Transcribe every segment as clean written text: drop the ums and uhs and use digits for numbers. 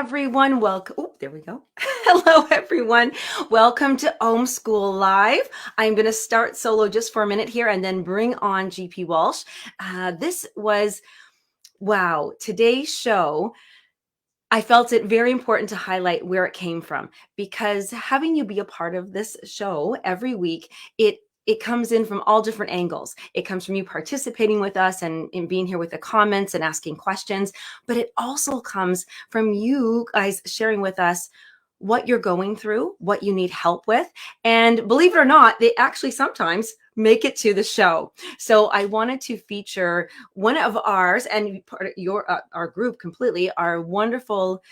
Everyone, welcome. Oh, there we go. Hello, everyone. Welcome to Om School Live. I'm going to start solo just for a minute here and then bring on GP Walsh. Wow, today's show. I felt it very important to highlight where it came from, because having you be a part of this show every week, it comes in from all different angles. It comes from you participating with us and being here with the comments and asking questions, but it also comes from you guys sharing with us what you're going through, what you need help with. And believe it or not, they actually sometimes make it to the show. So I wanted to feature one of ours and part of our group completely, our wonderful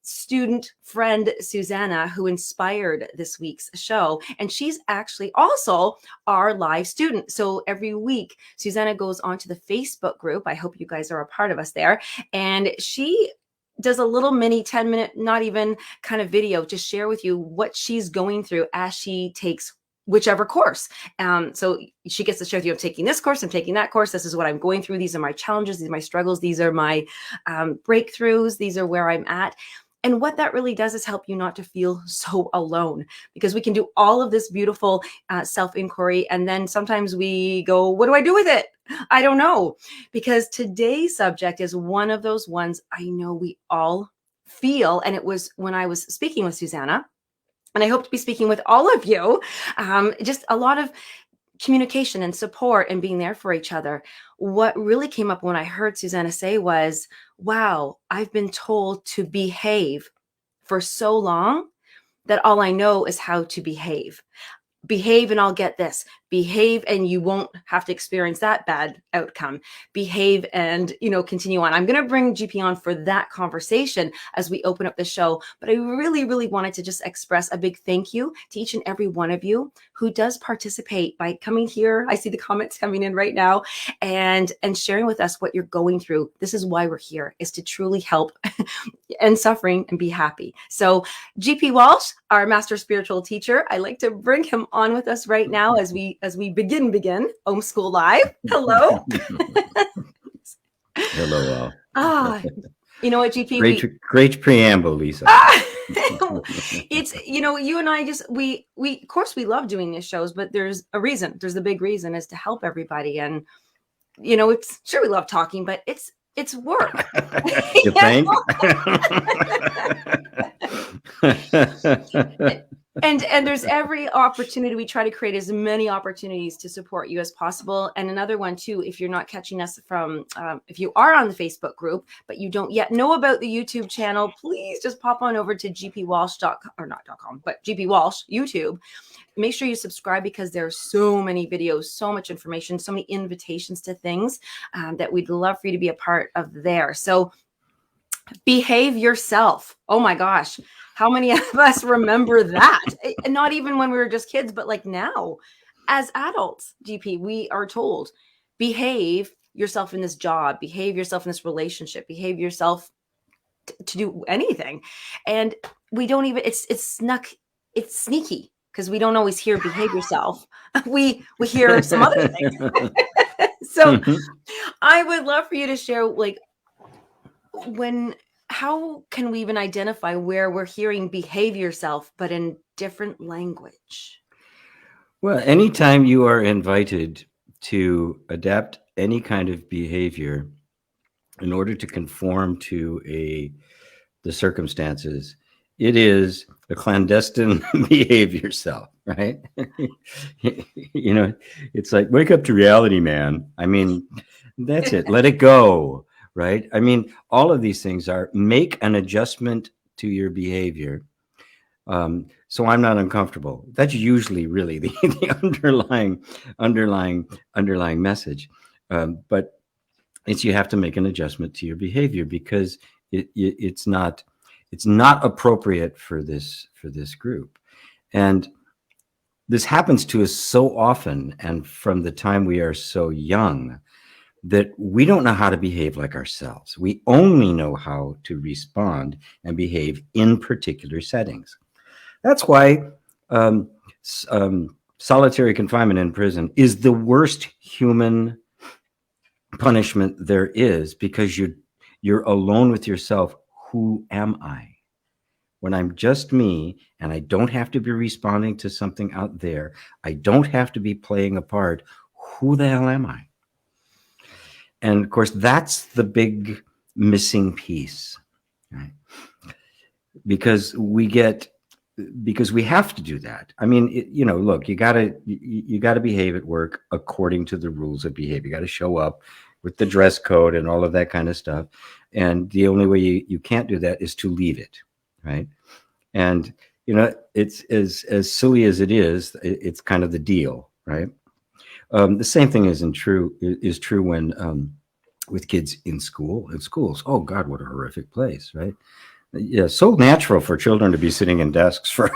student friend, Susanna, who inspired this week's show. And she's actually also our live student. So every week, Susanna goes onto the Facebook group. I hope you guys are a part of us there. And she does a little mini 10-minute, not even kind of video to share with you what she's going through as she takes whichever course. So she gets to share with you, I'm taking this course, I'm taking that course. This is what I'm going through. These are my challenges. These are my struggles. These are my breakthroughs. These are where I'm at. And what that really does is help you not to feel so alone, because we can do all of this beautiful self-inquiry. And then sometimes we go, what do I do with it? I don't know. Because today's subject is one of those ones I know we all feel. And it was when I was speaking with Susanna, and I hope to be speaking with all of you, just a lot of communication and support and being there for each other. What really came up when I heard Susanna say was, wow, I've been told to behave for so long that all I know is how to behave. Behave and I'll get this. Behave and you won't have to experience that bad outcome. Behave and, continue on. I'm going to bring GP on for that conversation as we open up the show. But I really, really wanted to just express a big thank you to each and every one of you who does participate by coming here. I see the comments coming in right now and sharing with us what you're going through. This is why we're here, is to truly help end suffering and be happy. So GP Walsh, our master spiritual teacher, I'd like to bring him on with us right now as we begin Om School Live. Hello. Hello, you know what, GP? Great preamble, Lisa. It's, you and I we of course we love doing these shows, but there's a reason. There's the big reason is to help everybody. And, it's sure we love talking, but it's work. You think? And there's every opportunity. We try to create as many opportunities to support you as possible. And another one too, if you're not catching us from, if you are on the Facebook group, but you don't yet know about the YouTube channel, please just pop on over to gpwalsh.com, or not .com, but GP Walsh YouTube. Make sure you subscribe, because there are so many videos, so much information, so many invitations to things that we'd love for you to be a part of there. So behave yourself. Oh my gosh. How many of us remember that? And not even when we were just kids, but like now as adults, GP, we are told, behave yourself in this job, behave yourself in this relationship, behave yourself to do anything. And we don't even, it's sneaky, because we don't always hear behave yourself. We hear some other things. So I would love for you to share, like, how can we even identify where we're hearing behave yourself, but in different language? Well, anytime you are invited to adapt any kind of behavior in order to conform to the circumstances, it is a clandestine behave yourself, right? It's like, wake up to reality, man. I mean, that's it. Let it go. Right? I mean, all of these things are make an adjustment to your behavior. So I'm not uncomfortable. That's usually really the underlying message. But it's, you have to make an adjustment to your behavior, because it's not appropriate for this group. And this happens to us so often, and from the time we are so young, that we don't know how to behave like ourselves. We only know how to respond and behave in particular settings. That's why solitary confinement in prison is the worst human punishment there is, because you're alone with yourself. Who am I? when I'm just me and I don't have to be responding to something out there, I don't have to be playing a part, who the hell am I? And of course, that's the big missing piece, right? Because we have to do that. I mean, look, you gotta behave at work according to the rules of behavior. You got to show up with the dress code and all of that kind of stuff. And the only way you can't do that is to leave it, right? And it's as silly as it is. It's kind of the deal, right? The same thing is true when with kids in schools. Oh God, what a horrific place, right? Yeah, so natural for children to be sitting in desks for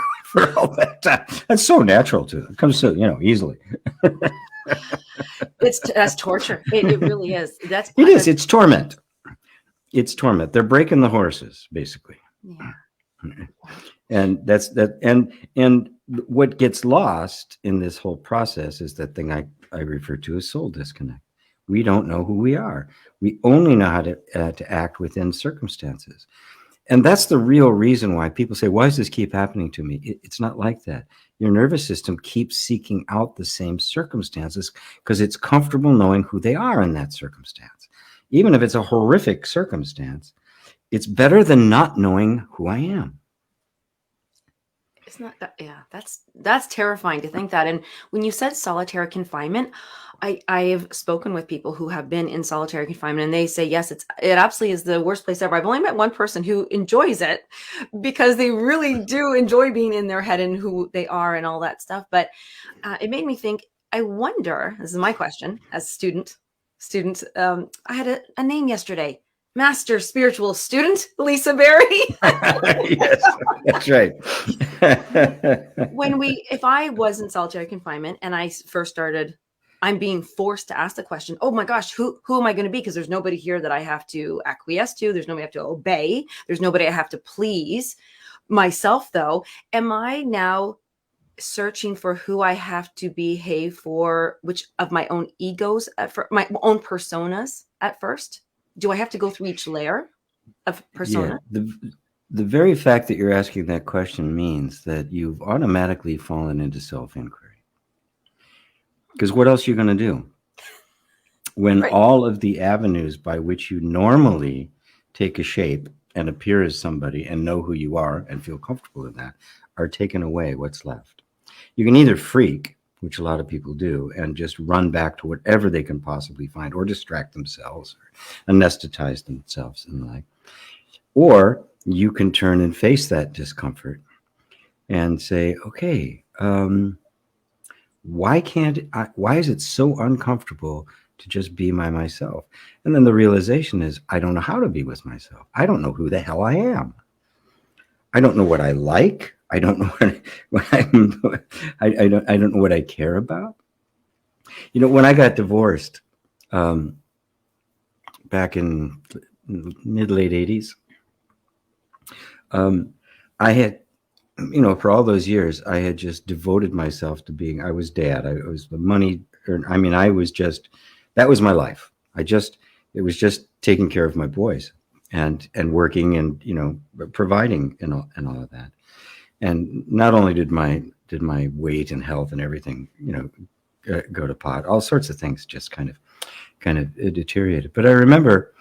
all that time. That's so natural to them. It comes so easily. That's torture. It really is. It is. It's torment. It's torment. They're breaking the horses, basically. Yeah. And that's that. And what gets lost in this whole process is that thing I refer to as soul disconnect. We don't know who we are. We only know how to act within circumstances. And that's the real reason why people say, why does this keep happening to me? It's not like that. Your nervous system keeps seeking out the same circumstances because it's comfortable knowing who they are in that circumstance. Even if it's a horrific circumstance, it's better than not knowing who I am. It's not that, yeah, that's terrifying to think that. And when you said solitary confinement, I have spoken with people who have been in solitary confinement, and they say, yes, it absolutely is the worst place ever. I've only met one person who enjoys it because they really do enjoy being in their head and who they are and all that stuff. But it made me think, I wonder, this is my question as student, I had a name yesterday. Master spiritual student, Lisa Berry. Yes, that's right. If I was in solitary confinement and I first started, I'm being forced to ask the question, oh my gosh, who am I going to be? Because there's nobody here that I have to acquiesce to. There's nobody I have to obey. There's nobody I have to please. Myself, though, am I now searching for who I have to behave for, which of my own egos, for my own personas at first? Do I have to go through each layer of persona? Yeah, the very fact that you're asking that question means that you've automatically fallen into self-inquiry. Because what else are you going to do when Right. all of the avenues by which you normally take a shape and appear as somebody and know who you are and feel comfortable in that are taken away? What's left? You can either freak, which a lot of people do, and just run back to whatever they can possibly find, or distract themselves, or anesthetize themselves and the like. Or you can turn and face that discomfort and say, okay, why is it so uncomfortable to just be myself? And then the realization is, I don't know how to be with myself. I don't know who the hell I am. I don't know what I like. I don't know I don't know what I care about. When I got divorced, back in mid-late 80s, I had, for all those years, I had just devoted myself to I was dad. I was the money, that was my life. It was just taking care of my boys and working and, providing and all of that. And not only did my weight and health and everything, go to pot, all sorts of things just kind of deteriorated. But I remember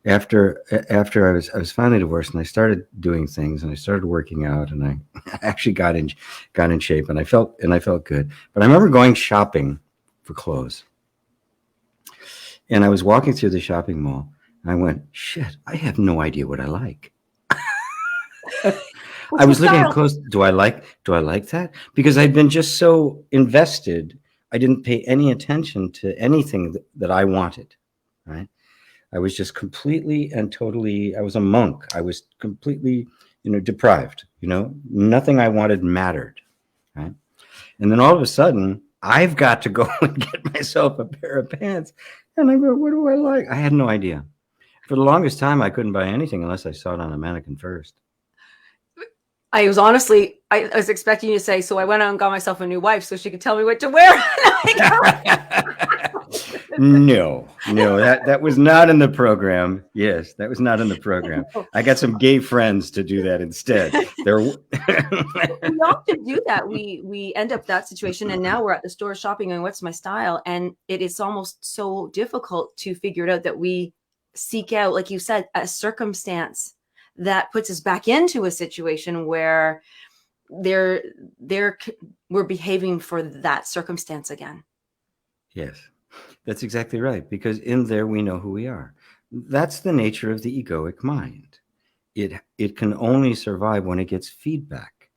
after I was finally divorced and I started doing things and I started working out and I actually got in shape and I felt good. But I remember going shopping for clothes. And I was walking through the shopping mall and I went, shit, I have no idea what I like. I was looking at clothes. Do I like that? Because I'd been just so invested, I didn't pay any attention to anything that I wanted, right? I was just completely and totally, I was a monk. I was completely, deprived, nothing I wanted mattered, right? And then all of a sudden, I've got to go and get myself a pair of pants. And I go, what do I like? I had no idea. For the longest time, I couldn't buy anything unless I saw it on a mannequin first. I was expecting you to say, so I went out and got myself a new wife so she could tell me what to wear. No, that was not in the program. Yes, that was not in the program. I got some gay friends to do that instead. They're We often do that. We end up that situation, and now we're at the store shopping and what's my style, and it is almost so difficult to figure it out that we seek out, like you said, a circumstance that puts us back into a situation where they're we're behaving for that circumstance again. Yes, that's exactly right. Because in there we know who we are. That's the nature of the egoic mind. It can only survive when it gets feedback,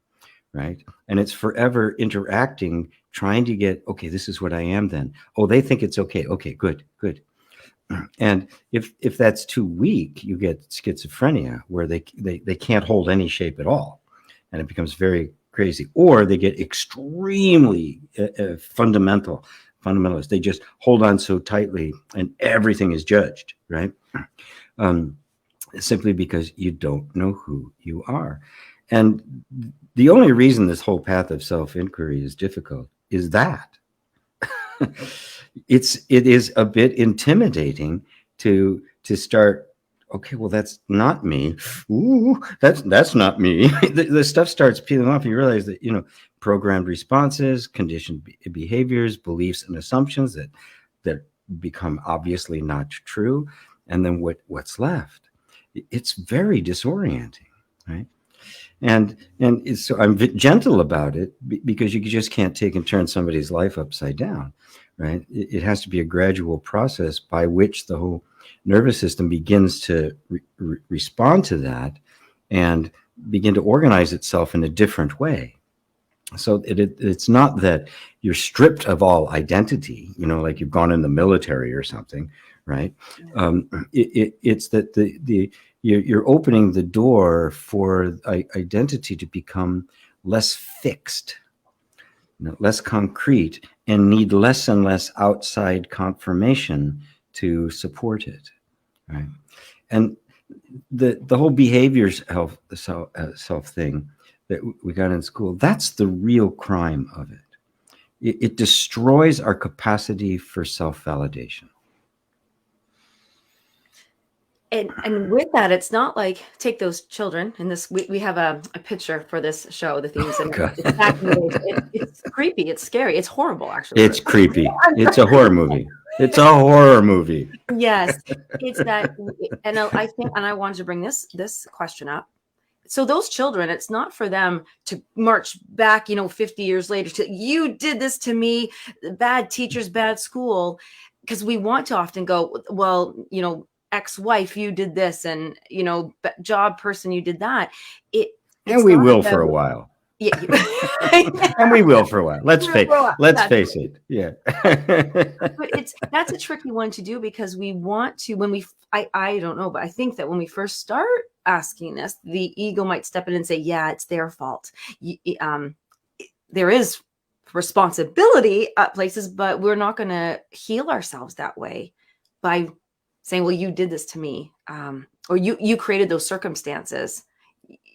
right? And it's forever interacting, trying to get, okay, this is what I am then. Oh, they think it's okay. Okay, good, good. And if that's too weak, you get schizophrenia where they can't hold any shape at all, and it becomes very crazy. Or they get extremely fundamentalist. They just hold on so tightly, and everything is judged, right? Simply because you don't know who you are. And the only reason this whole path of self-inquiry is difficult is that it is a bit intimidating to start. Okay, well, that's not me. Ooh, that's not me. The stuff starts peeling off. You realize that programmed responses, conditioned behaviors, beliefs, and assumptions that become obviously not true. And then what's left? It's very disorienting, right? And so I'm gentle about it because you just can't take and turn somebody's life upside down, right? It has to be a gradual process by which the whole nervous system begins to respond to that and begin to organize itself in a different way. So it's not that you're stripped of all identity, like you've gone in the military or something, right? It's that you're opening the door for identity to become less fixed, less concrete, and need less and less outside confirmation to support it, right? And the whole behaviors self thing that we got in school, that's the real crime of it. It destroys our capacity for self-validation. And with that, it's not like take those children and this. We have a picture for this show, the themes, and it's creepy, it's scary, it's horrible, actually. It's creepy. It's a horror movie. It's a horror movie. Yes, it's that, and I think, and I wanted to bring this question up. So those children, it's not for them to march back, 50 years later to, you did this to me, bad teachers, bad school, because we want to often go, well, ex-wife, you did this, and job person, you did that. And we will for a while. Yeah, and we will for a while. Let's face it. Yeah. But that's a tricky one to do because we want to, when I don't know, but I think that when we first start asking this, the ego might step in and say, yeah, it's their fault. There is responsibility at places, but we're not going to heal ourselves that way by saying, well, you did this to me, or you created those circumstances.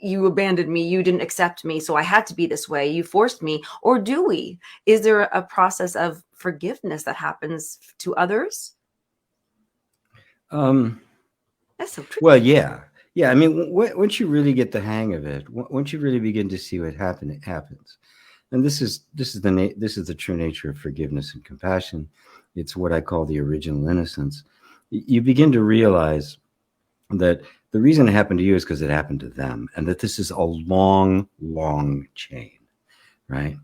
You abandoned me. You didn't accept me. So I had to be this way. You forced me. Or do we? Is there a process of forgiveness that happens to others? That's so tricky. Well, yeah. Yeah. I mean, once you really get the hang of it, once you really begin to see what happened, it happens. And this is the true nature of forgiveness and compassion. It's what I call the original innocence. You begin to realize that the reason it happened to you is because it happened to them, and that this is a long, long chain, right?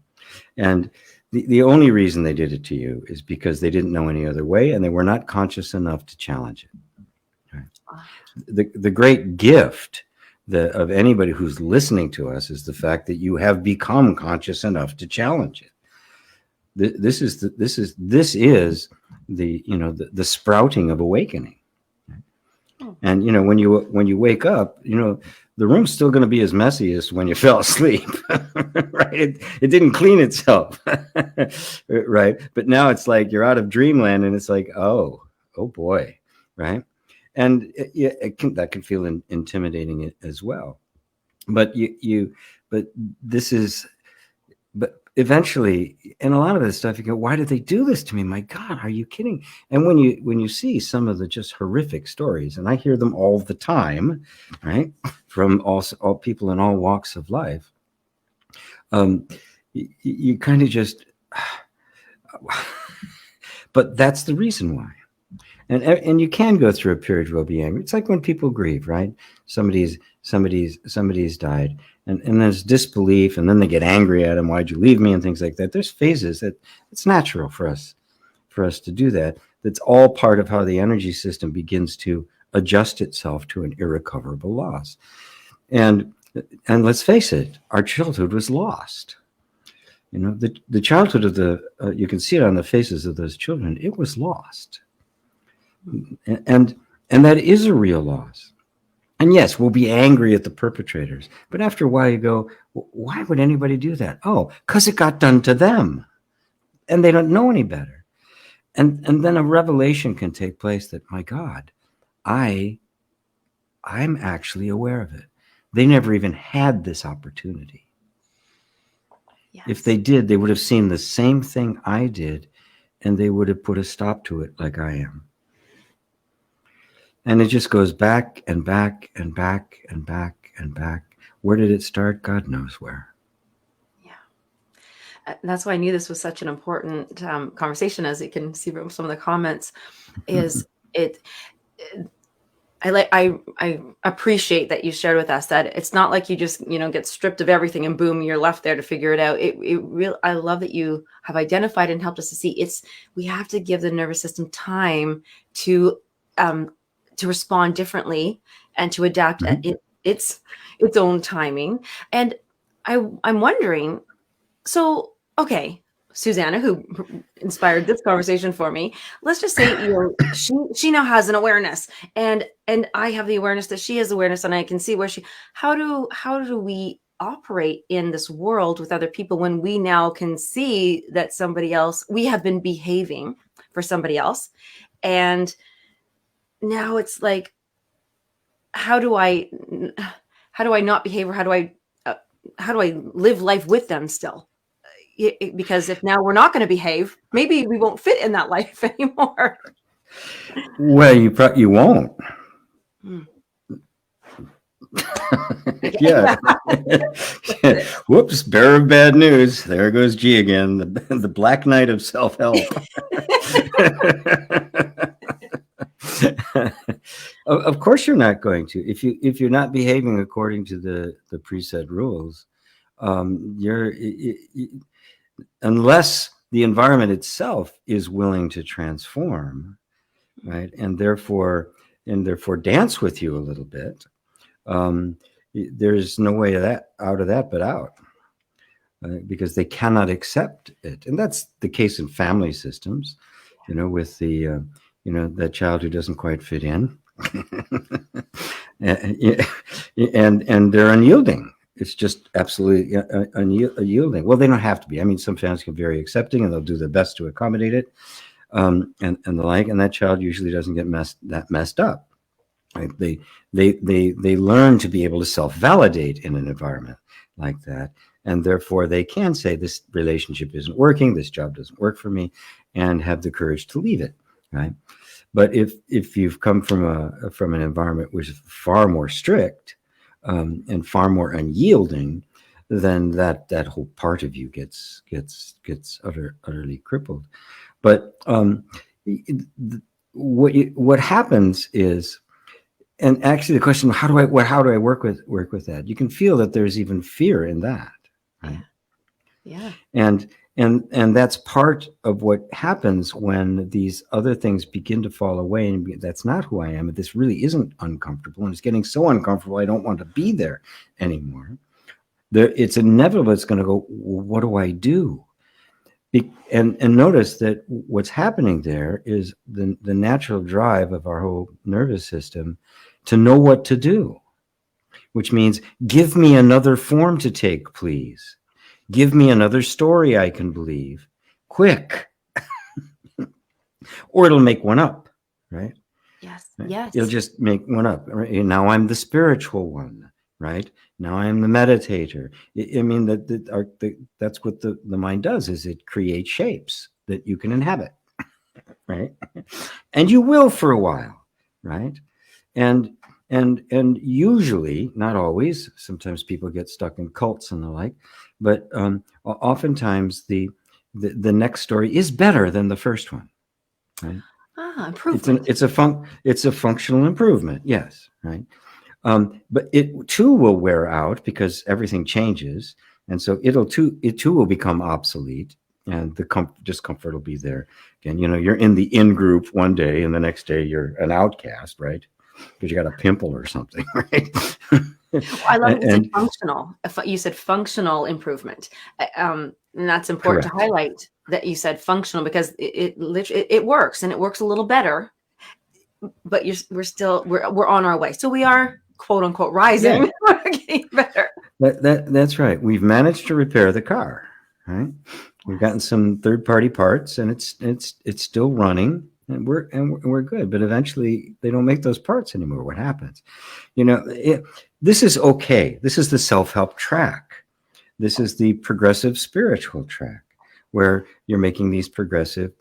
And the only reason they did it to you is because they didn't know any other way, and they were not conscious enough to challenge it. Right? The great gift of anybody who's listening to us is the fact that you have become conscious enough to challenge it. This is the sprouting of awakening. And when you wake up, the room's still going to be as messy as when you fell asleep, right? It didn't clean itself, right? But now it's like you're out of dreamland, and it's like, oh boy, right? And that can feel intimidating as well. But but eventually, and a lot of this stuff, you go, why did they do this to me? My God, are you kidding? And when you see some of the just horrific stories, and I hear them all the time, right, from all people in all walks of life, you kind of just, but that's the reason why. And you can go through a period where you'll be angry. It's like when people grieve, right? Somebody's died, and there's disbelief, and then they get angry at him. Why'd you leave me? And things like that. There's phases that it's natural for us to do that. That's all part of how the energy system begins to adjust itself to an irrecoverable loss. And let's face it, our childhood was lost. You know, the childhood of you can see it on the faces of those children. It was lost. And that is a real loss. And yes, we'll be angry at the perpetrators, but after a while you go, why would anybody do that? Oh, because it got done to them, and they don't know any better. And then a revelation can take place that, my God, I'm actually aware of it. They never even had this opportunity. Yes. If they did, they would have seen the same thing I did, and they would have put a stop to it like I am. And it just goes back and back and back and back and back. Where did it start? God knows where. Yeah. That's why I knew this was such an important conversation, as you can see from some of the comments, is I appreciate that you shared with us that it's not like you just, get stripped of everything and boom, you're left there to figure it out. I love that you have identified and helped us to see we have to give the nervous system time to respond differently and to adapt at its own timing. And I'm wondering, so, okay, Susanna, who inspired this conversation for me, let's just say, she now has an awareness, and I have the awareness that she has awareness, and I can see how do we operate in this world with other people when we now can see that we have been behaving for somebody else, and now it's like, how do I not behave, or how do I live life with them still? Because if now we're not going to behave, maybe we won't fit in that life anymore. Well, you won't. Yeah. Whoops, bearer of bad news. There goes G again, the Black Knight of self-help. Of course you're not going to. If you're not behaving according to the preset rules, unless the environment itself is willing to transform, right, and therefore dance with you a little bit, there's no way out of that but out, because they cannot accept it. And that's the case in family systems, with the that child who doesn't quite fit in, and they're unyielding. It's just absolutely unyielding. Well, they don't have to be. I mean, some families can be very accepting, and they'll do their best to accommodate it, and the like. And that child usually doesn't get messed up. Right? They learn to be able to self-validate in an environment like that, and therefore they can say, this relationship isn't working, this job doesn't work for me, and have the courage to leave it. Right? But if you've come from an environment which is far more strict, and far more unyielding, then that whole part of you gets utterly crippled. But what happens is, and actually the question, how do I work with that? You can feel that there's even fear in that, right? Yeah. And that's part of what happens when these other things begin to fall away, and that's not who I am, and this really isn't uncomfortable, and it's getting so uncomfortable I don't want to be there anymore. It's inevitable. It's going to go, well, what do I do? And notice that what's happening there is the natural drive of our whole nervous system to know what to do, which means, give me another form to take, please. Give me another story I can believe, quick. Or it'll make one up, right? Yes. Right? Yes. It'll just make one up. Right? Now I'm the spiritual one. right? Now I am the meditator. I mean, that's what the mind does, is it creates shapes that you can inhabit, right? And you will for a while, right? And usually, not always, sometimes people get stuck in cults and the like, but oftentimes the next story is better than the first one, right? Improvement. It's a functional improvement, yes, right? But it too will wear out because everything changes, and so it too will become obsolete, and the discomfort will be there again. You know, you're in the in group one day, and the next day you're an outcast, right? Because you got a pimple or something, right? I love that you said And functional. You said functional improvement, and that's important to correct. highlight that you said functional, because it literally it works, and it works a little better. But we're on our way, so we are, quote unquote, Yeah, rising. We're getting better. that's right. We've managed to repair the car, right? We've gotten some third party parts, and it's still running, and we're good. But eventually, they don't make those parts anymore. What happens? You know, this is okay. This is the self help track. This is the progressive spiritual track, where you're making these progressive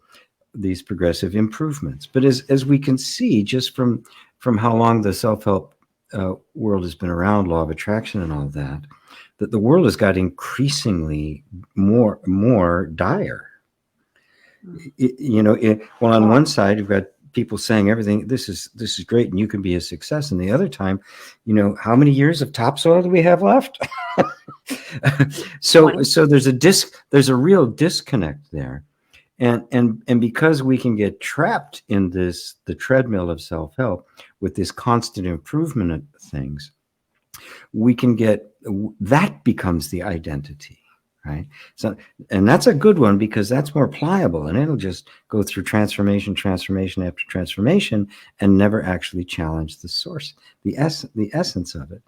improvements. But as we can see, just from how long the self help world has been around, law of attraction and all of that, that the world has got increasingly more dire. Well, on one side, you've got people saying everything, this is great, and you can be a success. And the other time, how many years of topsoil do we have left? So there's a real disconnect there. And because we can get trapped in the treadmill of self-help with this constant improvement of things, we can get, that becomes the identity, right? So, and that's a good one, because that's more pliable, and it'll just go through transformation after transformation, and never actually challenge the source, the essence of it.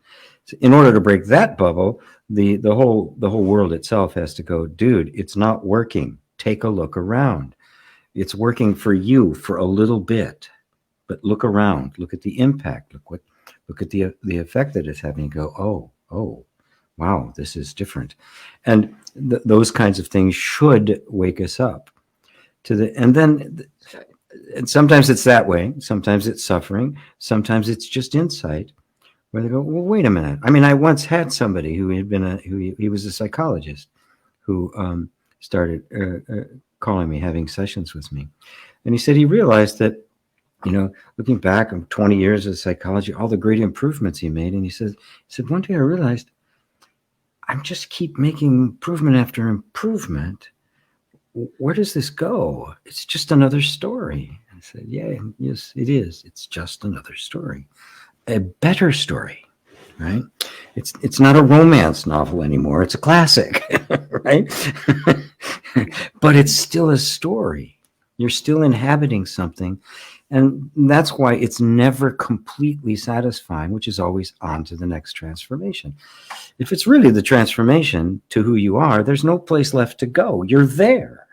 So in order to break that bubble, the whole world itself has to go, dude, it's not working. Take a look around. It's working for you for a little bit, but look around. Look at the impact. Look at the effect that it's having. Go, oh, wow, this is different. And those kinds of things should wake us up and sometimes it's that way. Sometimes it's suffering. Sometimes it's just insight, where they go, well, wait a minute. I mean, I once had somebody who he was a psychologist, who started calling me, having sessions with me. And he said he realized that, looking back on 20 years of psychology, all the great improvements he made. And he said, one day I realized I'm just keep making improvement after improvement. Where does this go? It's just another story. I said, yeah, yes, it is. It's just another story, a better story, right? It's not a romance novel anymore. It's a classic, right? But it's still a story. You're still inhabiting something. And that's why it's never completely satisfying, which is always on to the next transformation. If it's really the transformation to who you are, there's no place left to go. You're there.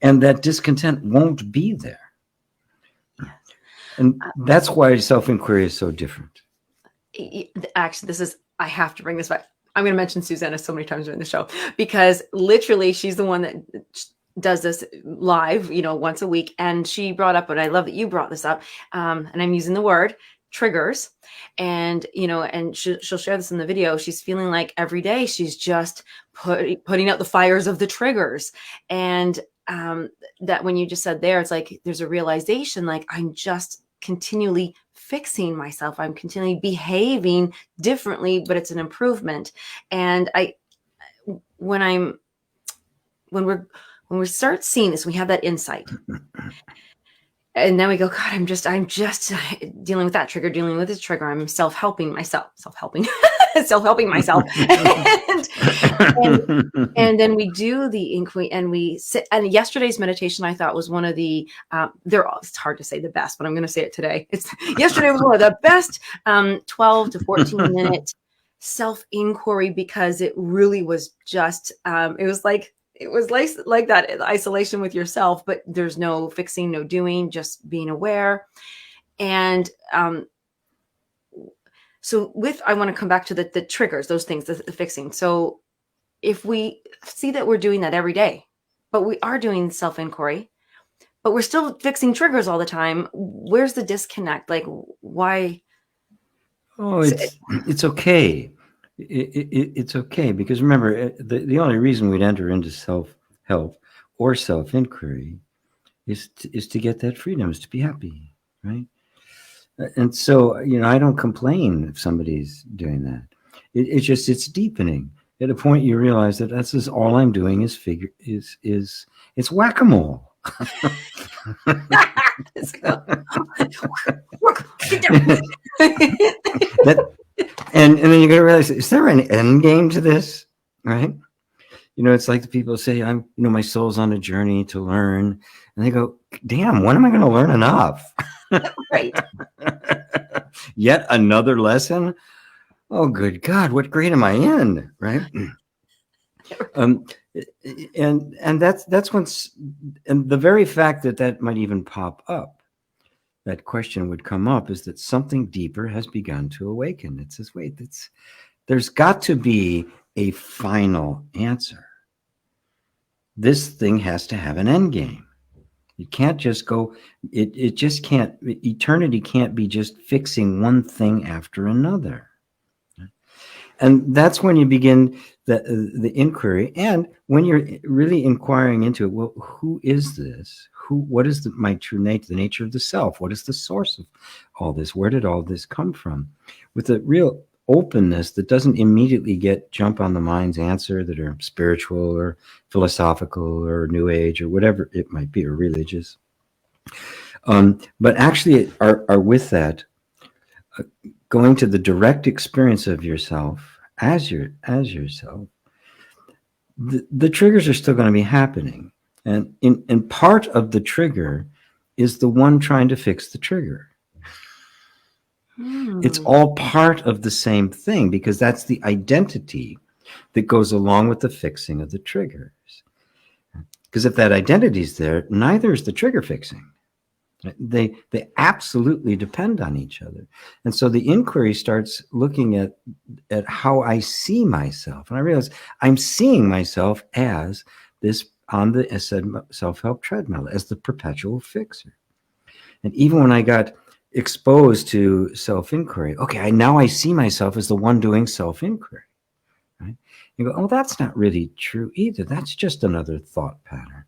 And that discontent won't be there. And that's why self-inquiry is so different. Actually, I have to bring this back. I'm going to mention Susanna so many times during the show, because literally she's the one that does this live, once a week. And she brought up, and I love that you brought this up, and I'm using the word triggers. And, and she'll share this in the video. She's feeling like every day she's just putting out the fires of the triggers. And that when you just said there, it's like, there's a realization, like, I'm just continually fixing myself. I'm continually behaving differently, but it's an improvement. And when we start seeing this, we have that insight. And then we go, God, I'm just dealing with that trigger, dealing with this trigger. I'm self-helping myself. And then we do the inquiry, and we sit. And yesterday's meditation, I thought, was one of the, it's hard to say the best, but I'm going to say it today. Yesterday was one of the best 12 to 14 minute self-inquiry, because it really was just, it was like that isolation with yourself, but there's no fixing, no doing, just being aware. And So I want to come back to the triggers, those things, the fixing. So if we see that we're doing that every day, but we are doing self-inquiry, but we're still fixing triggers all the time, where's the disconnect? Like, why? Oh, it's okay. It's okay, because remember, the only reason we'd enter into self-help or self-inquiry is to get that freedom, is to be happy, right? And so, I don't complain if somebody's doing that. It's deepening. At a point, you realize that that's just all I'm doing is it's whack-a-mole. And then you got to realize, is there an end game to this, right? It's like the people say, my soul's on a journey to learn, and they go, damn, when am I going to learn enough? Right. Yet another lesson. Oh, good God, what grade am I in, right? And that's and the very fact that might even pop up, that question would come up, is that something deeper has begun to awaken. It says, wait, there's got to be a final answer. This thing has to have an end game. It can't just go, it just can't, eternity can't be just fixing one thing after another. And that's when you begin the inquiry. And when you're really inquiring into it, well, who is this? What is my true nature, the nature of the self? What is the source of all this? Where did all this come from? With a real openness that doesn't immediately jump on the mind's answer that are spiritual or philosophical or new age or whatever it might be, or religious. But actually are with that, going to the direct experience of yourself as yourself. The triggers are still going to be happening. And in part of the trigger is the one trying to fix the trigger. It's all part of the same thing, because that's the identity that goes along with the fixing of the triggers. Because if that identity is there, neither is the trigger fixing. They absolutely depend on each other. And so the inquiry starts looking at how I see myself. And I realize I'm seeing myself as this, on the, as said, self-help treadmill, as the perpetual fixer. And even when I got exposed to self-inquiry, okay, now I see myself as the one doing self-inquiry. Right? You go, oh, that's not really true either. That's just another thought pattern.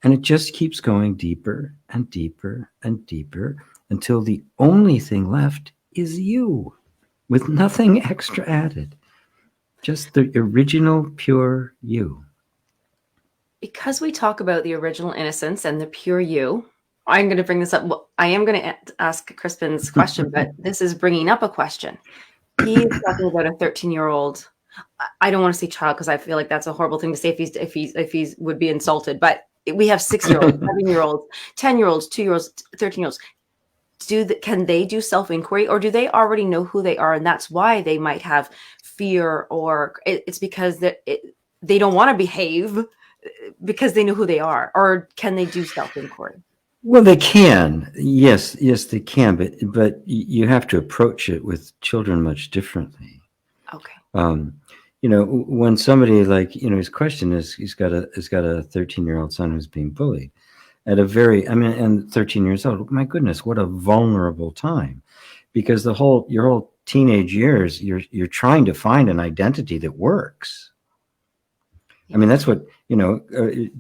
And it just keeps going deeper and deeper and deeper until the only thing left is you, with nothing extra added. Just the original pure you. Because we talk about the original innocence and the pure you, I'm going to bring this up. Well, I am going to ask Crispin's question, but this is bringing up a question. He is talking about a 13-year-old. I don't want to say child, because I feel like that's a horrible thing to say if he's would be insulted. But we have 6-year-olds, 7-year-olds, 10-year-olds, 2-year-olds, 13-years. Can they do self-inquiry, or do they already know who they are, and that's why they might have fear, or it's because they don't want to behave because they know who they are? Or can they do self-inquiry? Well, they can. Yes, they can. But you have to approach it with children much differently. Okay. When somebody, like, his question is, he's got a 13-year-old son who's being bullied at and 13 years old. My goodness, what a vulnerable time, because your whole teenage years, you're trying to find an identity that works. I mean, that's what,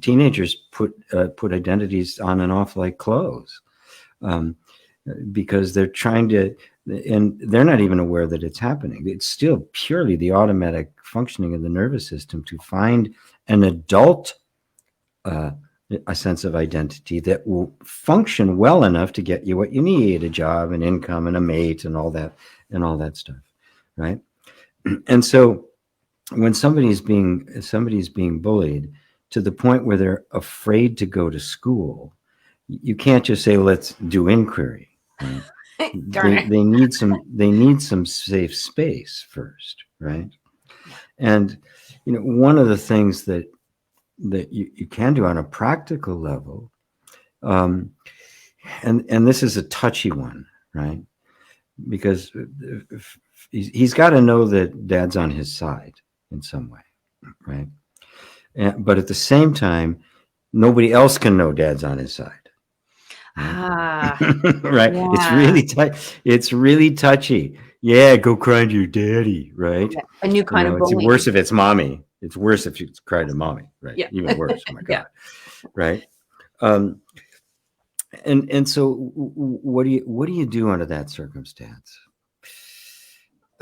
teenagers put identities on and off like clothes, because they're trying to, and they're not even aware that it's happening. It's still purely the automatic functioning of the nervous system to find an adult, a sense of identity that will function well enough to get you what you need, a job, an income, and a mate, and all that stuff, right? And so when somebody's being bullied to the point where they're afraid to go to school, you can't just say, let's do inquiry. Right? They need some safe space first, right? And one of the things that you can do on a practical level, and this is a touchy one, right? because he's got to know that dad's on his side in some way, right? But at the same time, nobody else can know dad's on his side. Right? Ah, Right? yeah. It's really touchy. Yeah, go cry to your daddy, right? Yeah. A new kind of It's worse bullying. if it's mommy. It's worse if you cry to mommy, right? Yeah. Even worse. Oh my Yeah. God, right? Um, and so, what do you do under that circumstance?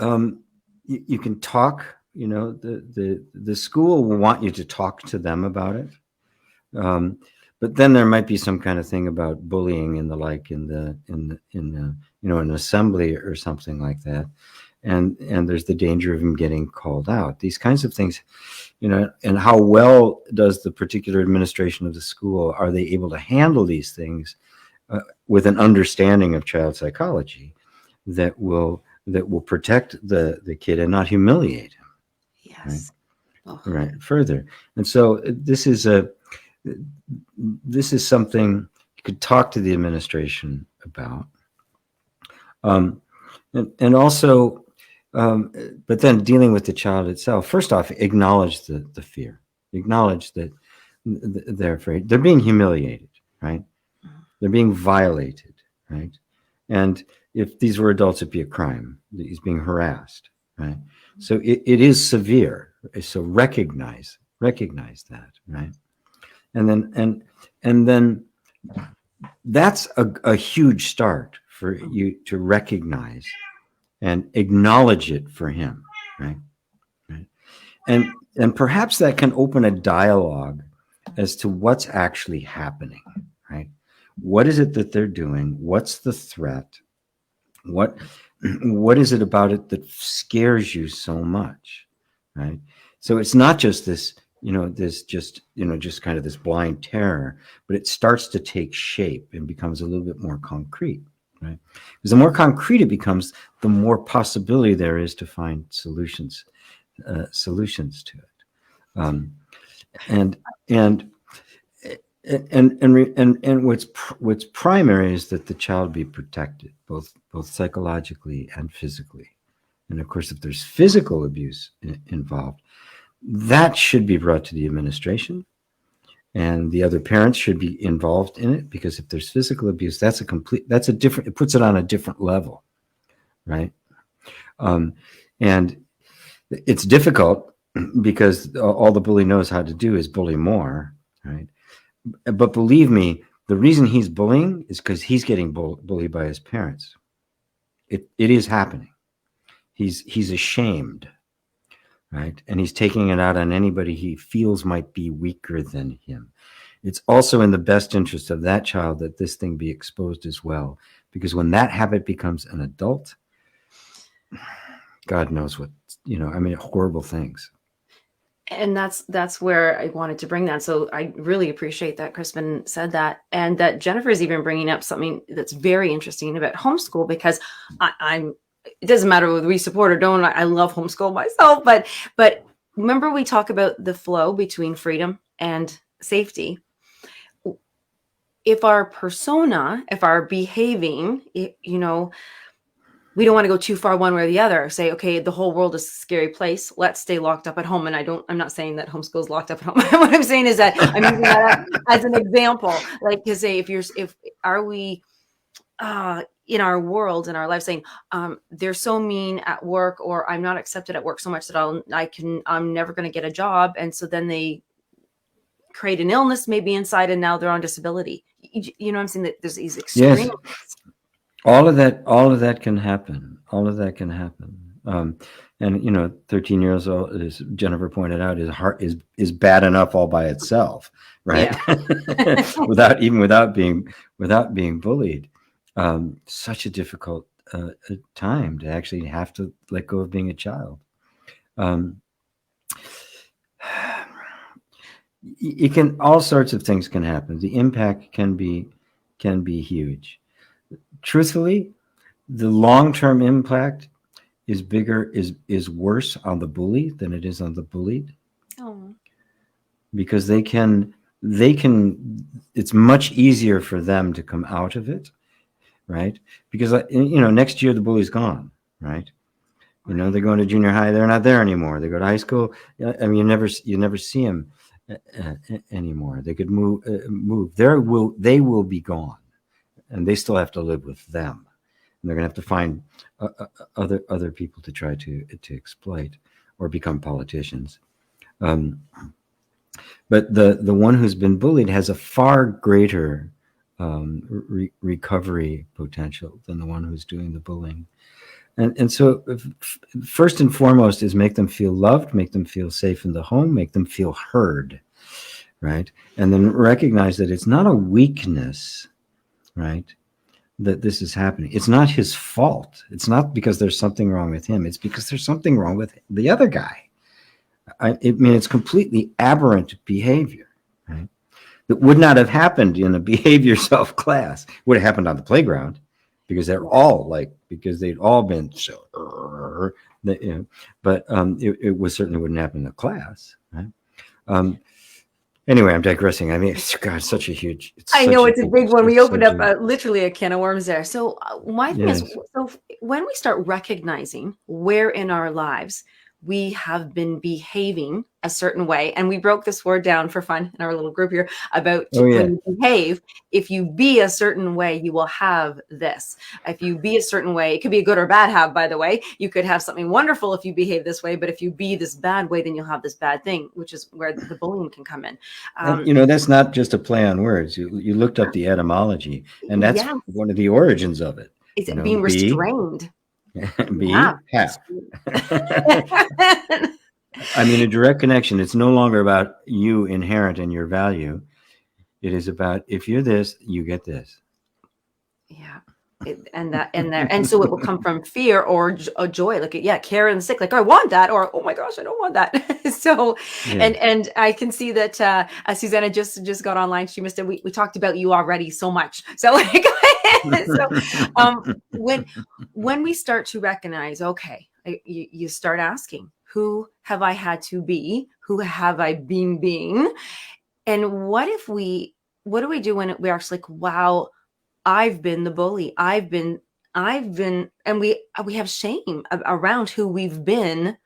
You can talk. The school will want you to talk to them about it. But then there might be some kind of thing about bullying and the like in an assembly or something like that, and there's the danger of him getting called out. These kinds of things, and how well does the particular administration of the school, are they able to handle these things with an understanding of child psychology that will protect the kid and not humiliate him, right? Yes. Oh, Right. Further, and so this is something you could talk to the administration about, um, and also, but then dealing with the child itself. First off, acknowledge the fear. Acknowledge that they're afraid. They're being humiliated, right? They're being violated, right? And if these were adults, it'd be a crime. He's being harassed, right? So it is severe. So recognize that, right? And then that's a huge start for you to recognize and acknowledge it for him, right? Right. And perhaps that can open a dialogue as to what's actually happening, right? What is it that they're doing? What's the threat? What is it about it that scares you so much, right? So it's not just this, just kind of this blind terror, but it starts to take shape and becomes a little bit more concrete, right? Because the more concrete it becomes, the more possibility there is to find solutions to it. Um, and and and what's primary is that the child be protected, both psychologically and physically. And of course, if there's physical abuse involved, that should be brought to the administration, and the other parents should be involved in it, because if there's physical abuse, that's a different, it puts it on a different level, right? And it's difficult because all the bully knows how to do is bully more, right? But believe me, the reason he's bullying is because he's getting bullied by his parents. It is happening. He's ashamed, right? And he's taking it out on anybody he feels might be weaker than him. It's also in the best interest of that child that this thing be exposed as well, because when that habit becomes an adult, God knows what, horrible things. and that's where I wanted to bring that. So I really appreciate that Crispin said that, and that Jennifer is even bringing up something that's very interesting about homeschool, because I'm it doesn't matter whether we support or don't. I love homeschool myself, but remember we talk about the flow between freedom and safety. If our persona, if our behaving, we don't want to go too far one way or the other. Say, okay, the whole world is a scary place. Let's stay locked up at home. And I'm not saying that homeschool is locked up at home. What I'm saying is that I'm using that as an example. Like to say, are we in our world, in our life, saying they're so mean at work, or I'm not accepted at work so much that I'm never going to get a job. And so then they create an illness maybe inside, and now they're on disability. You know what I'm saying? That there's these extremes. Yes. All of that can happen. All of that can happen. And 13 years old, as Jennifer pointed out, is bad enough all by itself, right? Yeah. without being bullied. Such a difficult time to actually have to let go of being a child. All sorts of things can happen. The impact can be huge. Truthfully, the long-term impact is worse on the bully than it is on the bullied. Oh. Because they can it's much easier for them to come out of it right? Because next year the bully's gone, right? They're going to junior high, they're not there anymore. They go to high school. I mean, you never see them anymore. They could move. They will be gone, and they still have to live with them. And they're going to have to find other people to try to exploit or become politicians. But the one who's been bullied has a far greater recovery potential than the one who's doing the bullying. And so first and foremost is make them feel loved, make them feel safe in the home, make them feel heard, right? And then recognize that it's not a weakness, right, that this is happening. It's not his fault. It's not because there's something wrong with him. It's because there's something wrong with the other guy. I mean, it's completely aberrant behavior, right? That would not have happened in a behavior self class. It would have happened on the playground because they'd all been so, but it certainly wouldn't happen in the class, right? Anyway, I'm digressing. I mean, God, such a huge. I know it's a big one. We opened up literally a can of worms there. So my thing is, so when we start recognizing where in our lives we have been behaving a certain way, and we broke this word down for fun in our little group here about when you behave. If you be a certain way, you will have this. If you be a certain way, it could be a good or bad habit, by the way. You could have something wonderful if you behave this way, but if you be this bad way, then you'll have this bad thing, which is where the bullying can come in. That's not just a play on words. You looked up the etymology, and that's one of the origins of it. It's being restrained. Have. I mean, a direct connection. It's no longer about you inherent in your value. It is about, if you're this, you get this. Yeah. And so it will come from fear or joy. Like, care and sick. Like, I want that, or oh my gosh, I don't want that. So, and I can see that Susanna just got online. She missed it. We talked about you already so much. So, when we start to recognize, okay, you start asking, who have I had to be? Who have I been being? And what do we do when we're actually like, wow, I've been the bully. I've been, and we have shame around who we've been.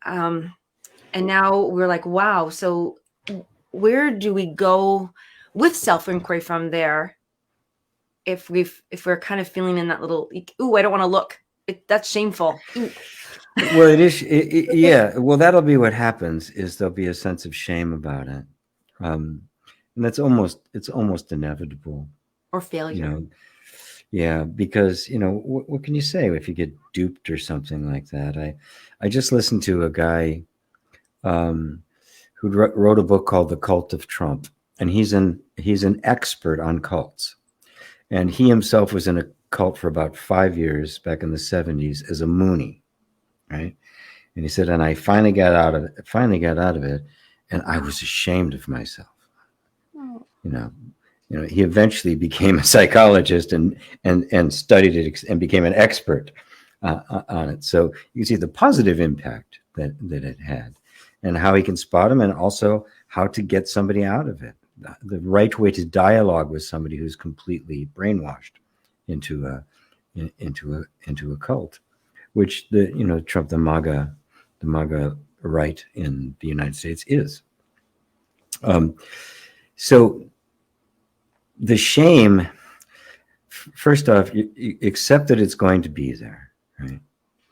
And now we're like, wow. So where do we go with self-inquiry from there? If we're kind of feeling in that little, ooh, I don't want to look. That's shameful. Ooh. Well, it is. Yeah. Well, that'll be what happens. Is there'll be a sense of shame about it, and it's almost inevitable. Or failure. Yeah, because what can you say if you get duped or something like that? I just listened to a guy who wrote a book called The Cult of Trump, and he's an expert on cults, and he himself was in a cult for about 5 years back in the 70s as a Moonie, right? And he said, and I finally got out of it, and I was ashamed of myself. Oh. He eventually became a psychologist and studied it and became an expert on it. So you can see the positive impact that it had, and how he can spot them, and also how to get somebody out of it. The right way to dialogue with somebody who's completely brainwashed into a cult, which Trump, the MAGA right in the United States is. So the shame, first off, you accept that it's going to be there, right?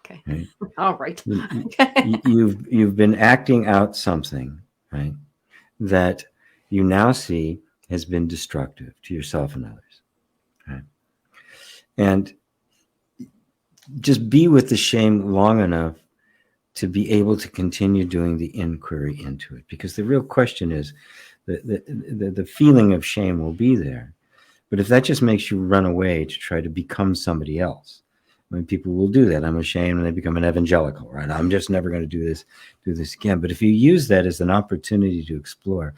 Okay. Right? All right. You've been acting out something, right, that you now see has been destructive to yourself and others, right? And just be with the shame long enough to be able to continue doing the inquiry into it, because the real question is, the feeling of shame will be there, but if that just makes you run away to try to become somebody else, I mean, people will do that. I'm ashamed, and they become an evangelical, right? I'm just never going to do this again. But if you use that as an opportunity to explore,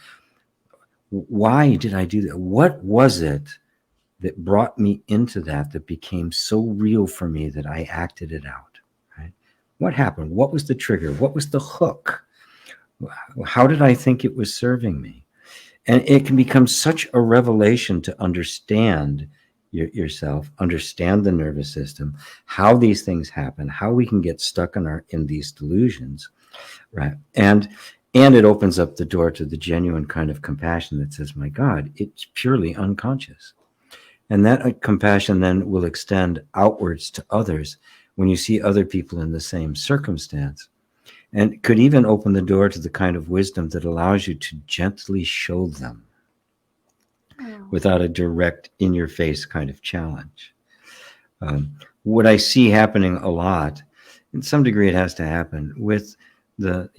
why did I do that? What was it that brought me into that became so real for me that I acted it out, right? What happened? What was the trigger? What was the hook? How did I think it was serving me? And it can become such a revelation to understand yourself, understand the nervous system, how these things happen, how we can get stuck in these delusions, right? And it opens up the door to the genuine kind of compassion that says, my God, it's purely unconscious. And that compassion then will extend outwards to others when you see other people in the same circumstance, and could even open the door to the kind of wisdom that allows you to gently show them without a direct in-your-face kind of challenge. What I see happening a lot, in some degree it has to happen, with the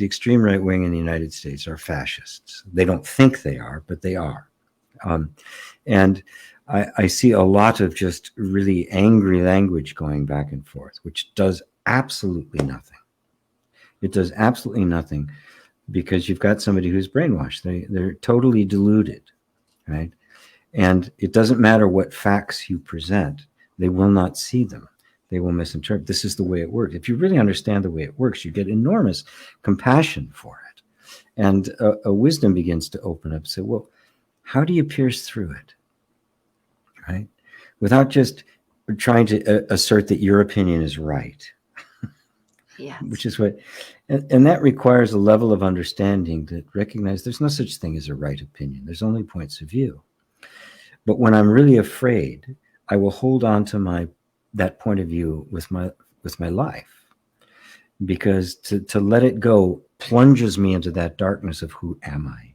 extreme right wing in the United States are fascists. They don't think they are, but they are. And I see a lot of just really angry language going back and forth, which does absolutely nothing. It does absolutely nothing, because you've got somebody who's brainwashed. They're totally deluded, right? And it doesn't matter what facts you present, they will not see them. They will misinterpret. This is the way it works. If you really understand the way it works, you get enormous compassion for it. And a wisdom begins to open up. Say, well, how do you pierce through it, right? Without just trying to assert that your opinion is right. Yes. Which is what, and that requires a level of understanding that recognize there's no such thing as a right opinion. There's only points of view. But when I'm really afraid, I will hold on to that point of view with my life, because to let it go plunges me into that darkness of who am I?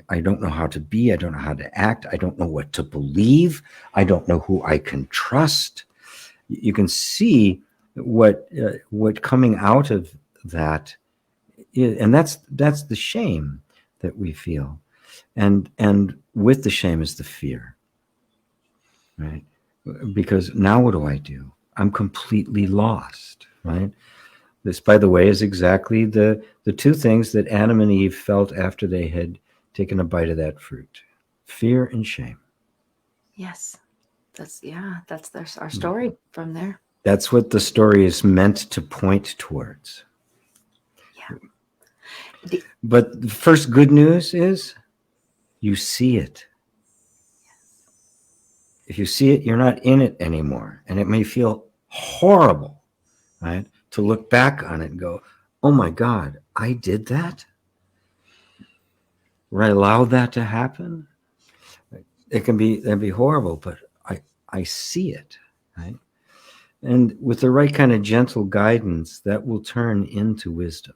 I don't know how to be. I don't know how to act. I don't know what to believe. I don't know who I can trust. You can see what coming out of that is, and that's the shame that we feel, and with the shame is the fear, right? Because now what do? I'm completely lost, right? This, by the way, is exactly the two things that Adam and Eve felt after they had taken a bite of that fruit: fear and shame. Yes, that's our story from there. That's what the story is meant to point towards. Yeah. But the first good news is you see it. If you see it, you're not in it anymore. And it may feel horrible, right? To look back on it and go, oh my God, I did that? Or I allowed that to happen? That'd be horrible, but I see it, right? And with the right kind of gentle guidance, that will turn into wisdom.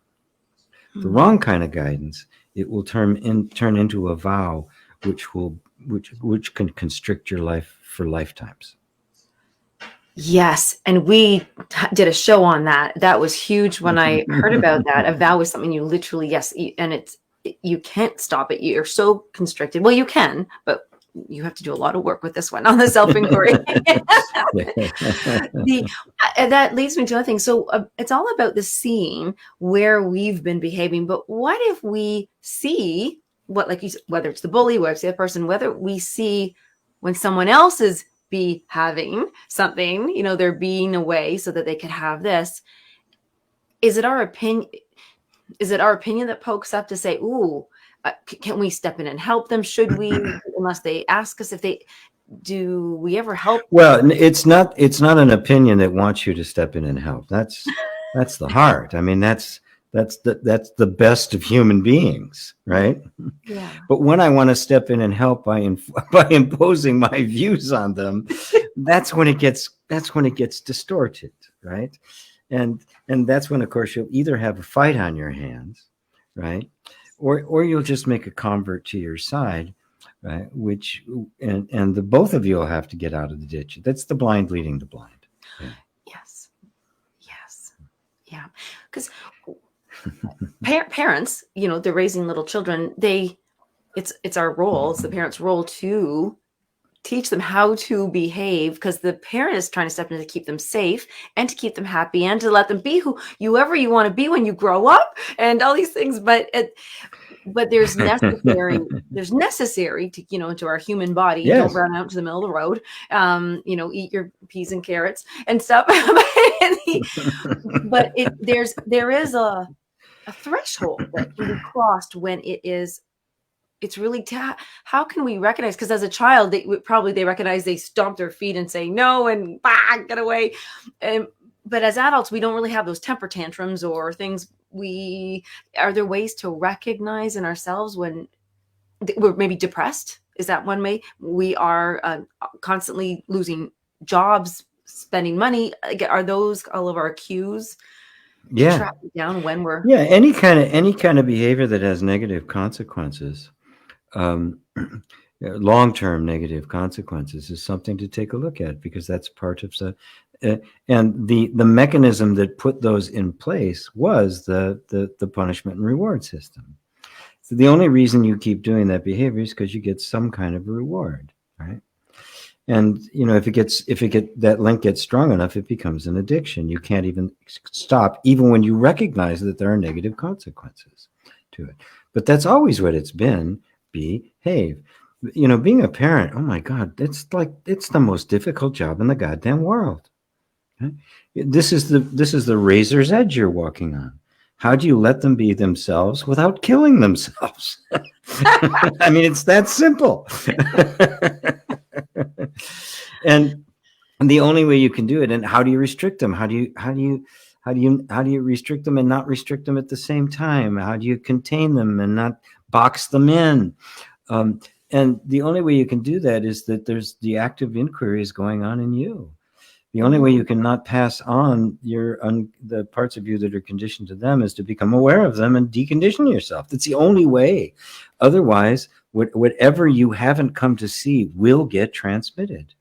The wrong kind of guidance, it will turn into a vow, which can constrict your life for lifetimes. Yes, and we did a show on that. That was huge when I heard about that. A vow is something you literally, and you can't stop it. You're so constricted. Well, you can, but you have to do a lot of work with this one on the self-inquiry. That leads me to another thing. So it's all about the seeing where we've been behaving. But what if we see what, like you said, whether it's the bully, whether it's the other person, whether we see when someone else is having something, they're being away so that they could have this. Is it our opinion? Is it our opinion that pokes up to say, "Ooh, can we step in and help them? Should we?" Unless they ask us, do we ever help? Well, it's not an opinion that wants you to step in and help. That's the heart. I mean, that's the best of human beings, right? Yeah. But when I want to step in and help by imposing my views on them, that's when it gets distorted, right? And that's when, of course, you'll either have a fight on your hands, right, or you'll just make a convert to your side, right? And the both of you will have to get out of the ditch. That's the blind leading the blind. Yeah. Yes. Yeah. Because parents, they're raising little children. It's our role, it's the parents' role to teach them how to behave, because the parent is trying to step in to keep them safe and to keep them happy and to let them be whoever you want to be when you grow up and all these things. But there's necessary to, into our human body. Yes. Don't run out to the middle of the road. Eat your peas and carrots and stuff. But there is a threshold that can be crossed when it is it's really how can we recognize, because as a child they recognize, they stomp their feet and say no and get away, and but as adults we don't really have those temper tantrums or things. Are there ways to recognize in ourselves when we're maybe depressed? Is that one way? We are constantly losing jobs, spending money. Are those all of our cues to Yeah. track it down when we're Yeah. Any kind of behavior that has negative consequences, long-term negative consequences, is something to take a look at, because that's part of and the mechanism that put those in place was the punishment and reward system. So the only reason you keep doing that behavior is because you get some kind of reward, right? And if that link gets strong enough, it becomes an addiction. You can't even stop, even when you recognize that there are negative consequences to it. But that's always what it's been. Behave. Being a parent, oh my God, it's the most difficult job in the goddamn world. Okay? This is the razor's edge you're walking on. How do you let them be themselves without killing themselves? I mean, it's that simple. And the only way you can do it, and how do you restrict them? How do you restrict them and not restrict them at the same time? How do you contain them and not box them in? And the only way you can do that is that there's the active inquiries going on in you. The only way you can not pass on the parts of you that are conditioned to them is to become aware of them and decondition yourself. That's the only way. Otherwise, whatever you haven't come to see will get transmitted.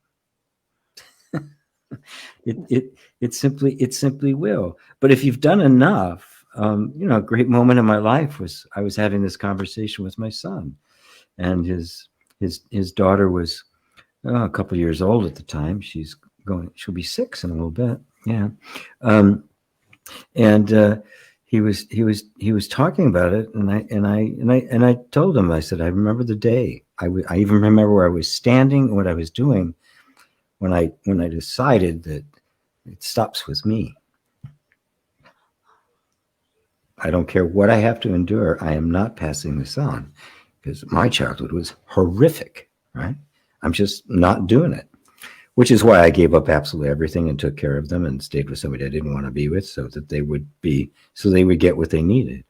It simply will. But if you've done enough, a great moment in my life was I was having this conversation with my son, and his daughter was a couple of years old at the time. She'll be 6 in a little bit. Yeah. And he was talking about it, and I told him, I said, I remember the day. I even remember where I was standing, what I was doing when I decided that it stops with me. I don't care what I have to endure. I am not passing this on, because my childhood was horrific, right? I'm just not doing it. Which is why I gave up absolutely everything and took care of them and stayed with somebody I didn't want to be with, so they would get what they needed.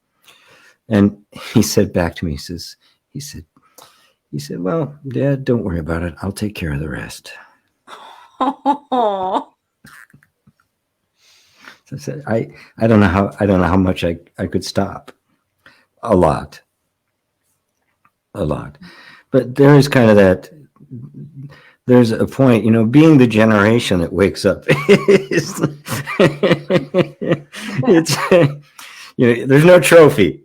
And he said back to me, he said, well, Dad, don't worry about it. I'll take care of the rest. So I said, I don't know how much I could stop. A lot. But there is kind of that. There's a point, being the generation that wakes up. There's no trophy.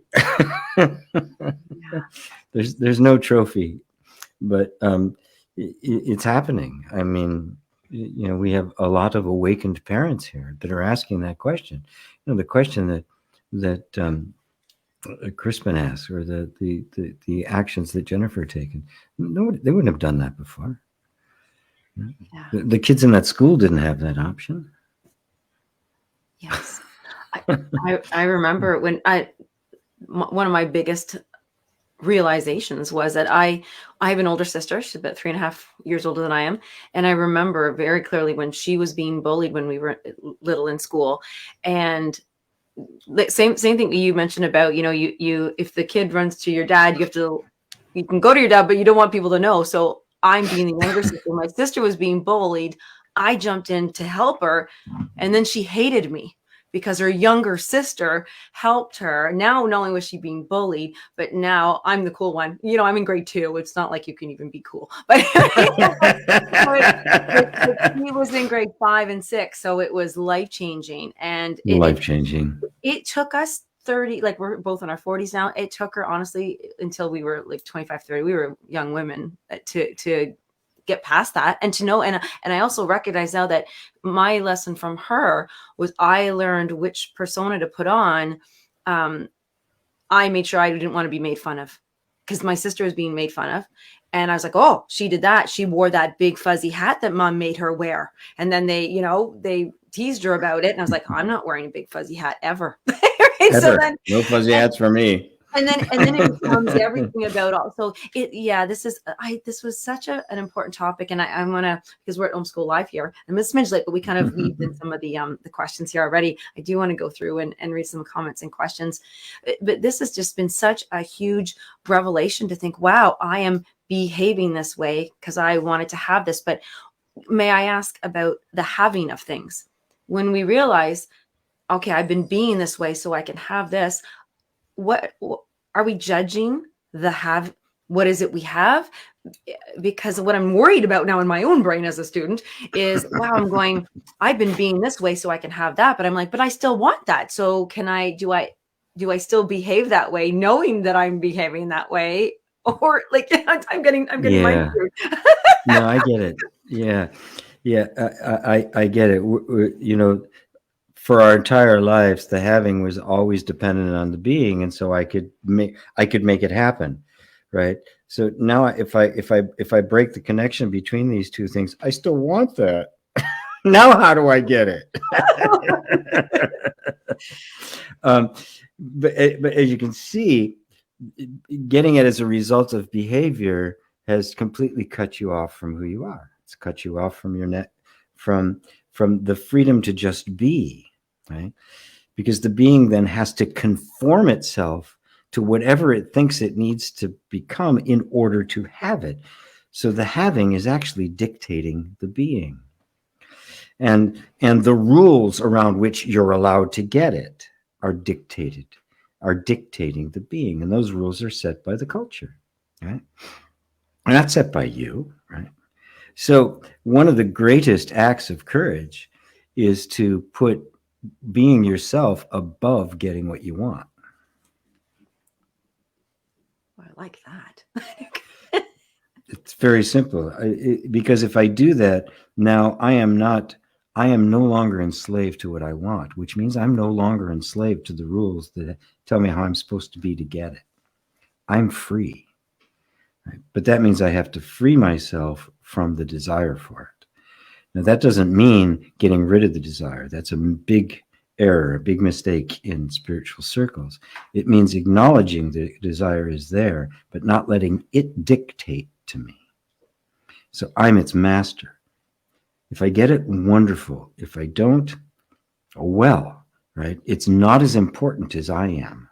There's no trophy, but it's happening. I mean, we have a lot of awakened parents here that are asking that question. The question that Crispin asked, or the actions that Jennifer had taken. No, they wouldn't have done that before. Yeah. The kids in that school didn't have that option. Yes. I remember when one of my biggest realizations was that I have an older sister. She's about 3.5 years older than I am. And I remember very clearly when she was being bullied when we were little in school. And the same thing you mentioned about, you if the kid runs to your dad, you can go to your dad, but you don't want people to know. So I'm being the younger sister. My sister was being bullied. I jumped in to help her. And then she hated me because her younger sister helped her. Now, not only was she being bullied, but now I'm the cool one. I'm in grade 2. It's not like you can even be cool. But he was in grade 5 and 6. So it was life-changing. And life-changing. It took us 30, like we're both in our 40s now. It took her, honestly, until we were like 25, 30. We were young women to get past that and to know. And I also recognize now that my lesson from her was I learned which persona to put on. I made sure I didn't want to be made fun of, because my sister was being made fun of. And I was like, oh, she did that. She wore that big fuzzy hat that mom made her wear. And then they teased her about it. And I was like, I'm not wearing a big fuzzy hat ever. Ever. So then, no fuzzy hats for me. and then it becomes everything about also it. Yeah, this was such an important topic, and I'm gonna, because we're at Homeschool Live here, and Miss Midgley, but we kind of weaved in some of the questions here already. I do want to go through and read some comments and questions, but this has just been such a huge revelation to think, wow, I am behaving this way because I wanted to have this. But may I ask about the having of things? When we realize, okay, I've been being this way so I can have this, what are we judging the have? What is it we have? Because what I'm worried about now in my own brain as a student is, wow, I've been being this way so I can have that, but I'm like, but I still want that. So do I still behave that way knowing that I'm behaving that way? Or like, I'm getting my food. No, I get it. Yeah. I get it. For our entire lives, the having was always dependent on the being, and so I could make it happen, right? So now, if I break the connection between these two things, I still want that. Now, how do I get it? But as you can see, getting it as a result of behavior has completely cut you off from who you are. It's cut you off from your net, from the freedom to just be, right? Because the being then has to conform itself to whatever it thinks it needs to become in order to have it. So the having is actually dictating the being. And the rules around which you're allowed to get it are dictating the being. And those rules are set by the culture, right? They're not set by you, right? So one of the greatest acts of courage is to put being yourself above getting what you want. I like that. It's very simple. Because if I do that, now I am no longer enslaved to what I want, which means I'm no longer enslaved to the rules that tell me how I'm supposed to be to get it. I'm free. Right? But that means I have to free myself from the desire for it. Now, that doesn't mean getting rid of the desire. That's a big error, a big mistake in spiritual circles. It means acknowledging the desire is there, but not letting it dictate to me. So I'm its master. If I get it, wonderful. If I don't, well, right? It's not as important as I am.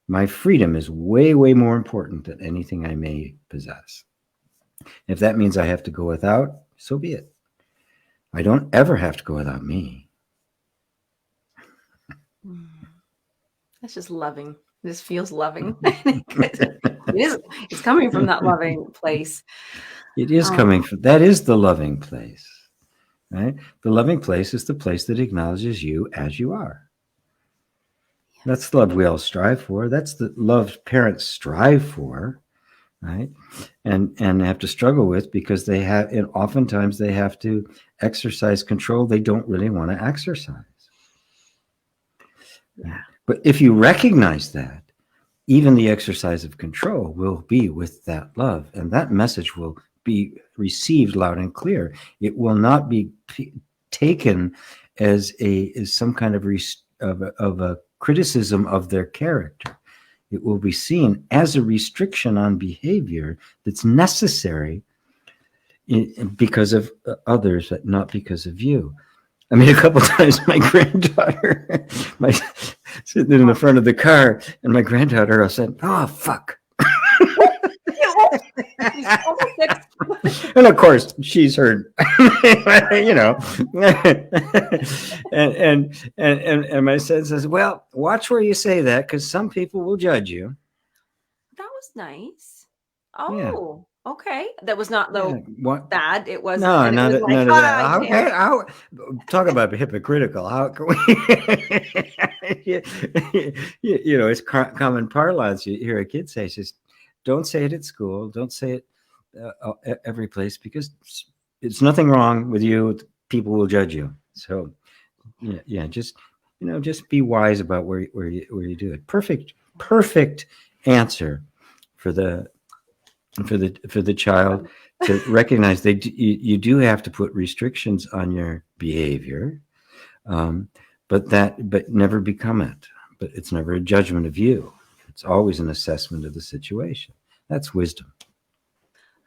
My freedom is way, way more important than anything I may possess. If that means I have to go without, so be it. I don't ever have to go without me. That's just loving. This feels loving. It's coming from that loving place. It is coming from, that is the loving place, right? The loving place is the place that acknowledges you as you are. Yes. That's the love we all strive for. That's the love parents strive for, right? And have to struggle with, because they have, and oftentimes they have to exercise control they don't really want to exercise. Yeah. But if you recognize that, even the exercise of control will be with that love, and that message will be received loud and clear. It will not be taken as some kind of a criticism of their character. It will be seen as a restriction on behavior that's necessary because of others, but not because of you. I mean, a couple of times my granddaughter, sitting in the front of the car, and my granddaughter said, "Oh, fuck." And of course, she's heard, and my son says, "Well, watch where you say that, because some people will judge you." That was nice. Oh, yeah. Okay. That was not bad. It was none of that. Talk about hypocritical. How can we? It's common parlance. You hear a kid say, "Just don't say it at school. Don't say it every place, because it's nothing wrong with you. People will judge you." So, just be wise about where you do it. Perfect answer for the child to recognize you do have to put restrictions on your behavior, but never become it. But it's never a judgment of you. It's always an assessment of the situation. That's wisdom.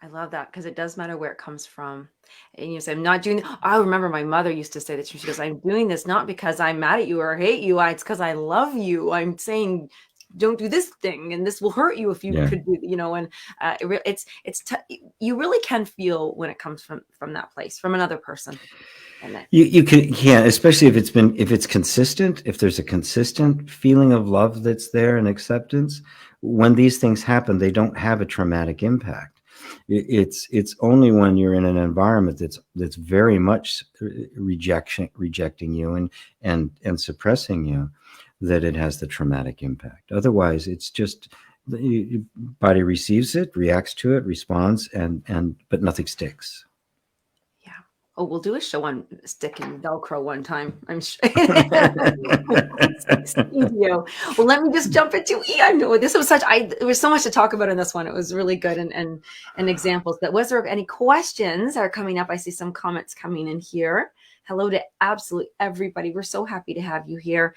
I love that, because it does matter where it comes from. And you say, I'm not doing I remember my mother used to say that. She goes, I'm doing this not because I'm mad at you or hate you. It's because I love you. I'm saying, don't do this thing, and this will hurt you if you could do, and you really can feel when it comes from that place, from another person. And You can, especially if it's consistent, if there's a consistent feeling of love that's there and acceptance. When these things happen, they don't have a traumatic impact. It's only when you're in an environment that's very much rejecting you and suppressing you, that it has the traumatic impact. Otherwise, it's just your body receives it, reacts to it, responds, but nothing sticks. Oh, we'll do a show on stick and Velcro one time, I'm sure. Well, let me just jump into I know this was there was so much to talk about in this one. It was really good, and examples. But was there any questions that are coming up? I see some comments coming in here. Hello to absolutely everybody. We're so happy to have you here.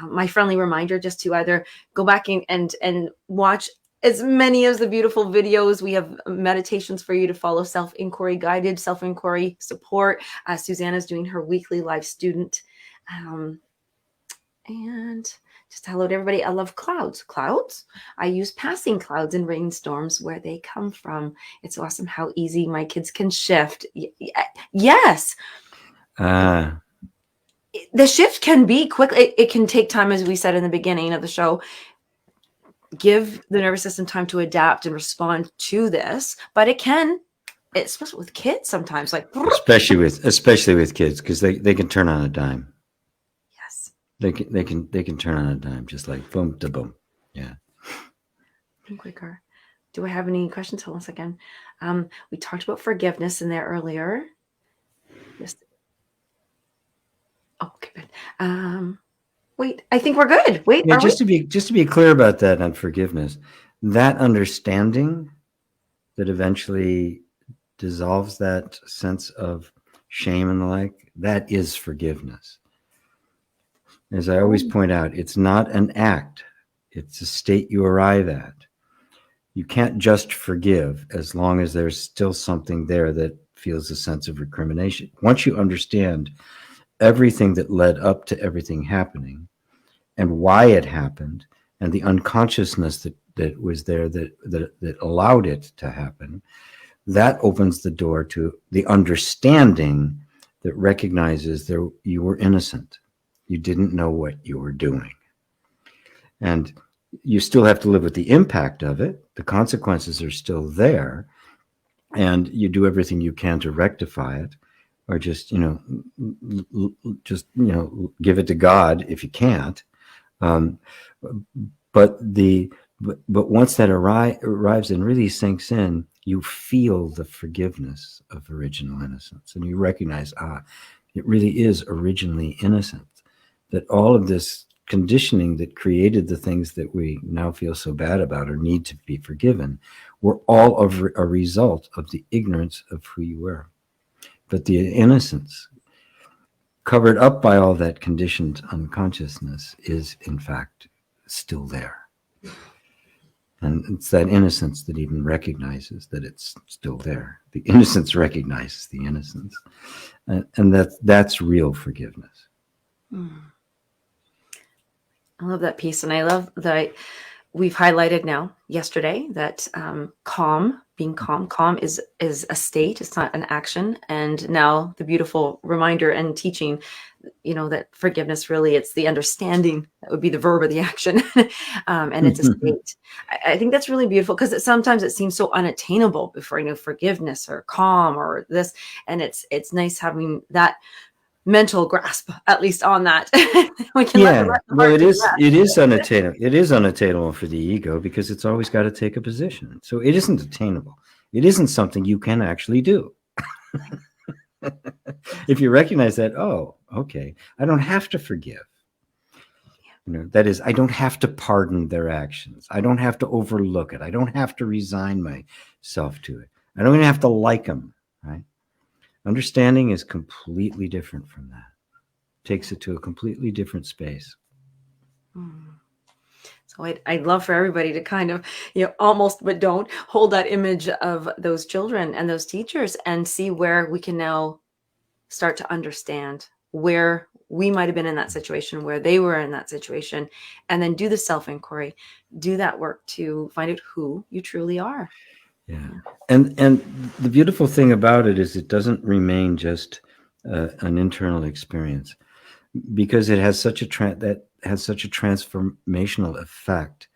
My friendly reminder, just to either go back and watch as many as the beautiful videos. We have meditations for you to follow, self-inquiry, guided self-inquiry support. Susanna's doing her weekly live student. And just hello to everybody. I love clouds. Clouds. I use passing clouds in rainstorms where they come from. It's awesome how easy my kids can shift. Yes. The shift can be quick. It can take time, as we said in the beginning of the show. Give the nervous system time to adapt and respond to this, but it can, especially with kids, sometimes, like especially with kids, because they can turn on a dime. Yes, they can turn on a dime, just like boom to boom. Yeah. Quicker. Do I have any questions? Hold on a second. We talked about forgiveness in there earlier. Okay, good. Wait, I think we're good. Wait, yeah, just to be clear about that on forgiveness, that understanding that eventually dissolves that sense of shame and the like, that is forgiveness. As I always point out, it's not an act, it's a state you arrive at. You can't just forgive as long as there's still something there that feels a sense of recrimination. Once you understand everything that led up to everything happening, and why it happened, and the unconsciousness that was there that allowed it to happen, that opens the door to the understanding that recognizes you were innocent. You didn't know what you were doing. And you still have to live with the impact of it. The consequences are still there. And you do everything you can to rectify it, or just give it to God if you can't. But once that arrives and really sinks in, you feel the forgiveness of original innocence, and you recognize, it really is originally innocent. That all of this conditioning that created the things that we now feel so bad about or need to be forgiven were all of a result of the ignorance of who you were. But the innocence covered up by all that conditioned unconsciousness is, in fact, still there. And it's that innocence that even recognizes that it's still there. The innocence recognizes the innocence. And that's real forgiveness. I love that piece. And I love that we've highlighted now yesterday that being calm is a state. It's not an action. And now the beautiful reminder and teaching, that forgiveness, really, it's the understanding. That would be the verb of the action. And it's a state. I think that's really beautiful, because sometimes it seems so unattainable before, forgiveness or calm or this. And it's nice having that mental grasp, at least, on that. We can it is unattainable. It is unattainable for the ego, because it's always got to take a position. So it isn't attainable. It isn't something you can actually do. If you recognize that, oh, okay, I don't have to forgive. That is, I don't have to pardon their actions. I don't have to overlook it. I don't have to resign myself to it. I don't even have to like them, right? Understanding is completely different from that. Takes it to a completely different space. So I'd love for everybody to kind of, almost, but don't hold that image of those children and those teachers and see where we can now start to understand where we might have been in that situation, where they were in that situation, and then do the self-inquiry, do that work to find out who you truly are. Yeah. And the beautiful thing about it is it doesn't remain just an internal experience, because it has such a transformational effect.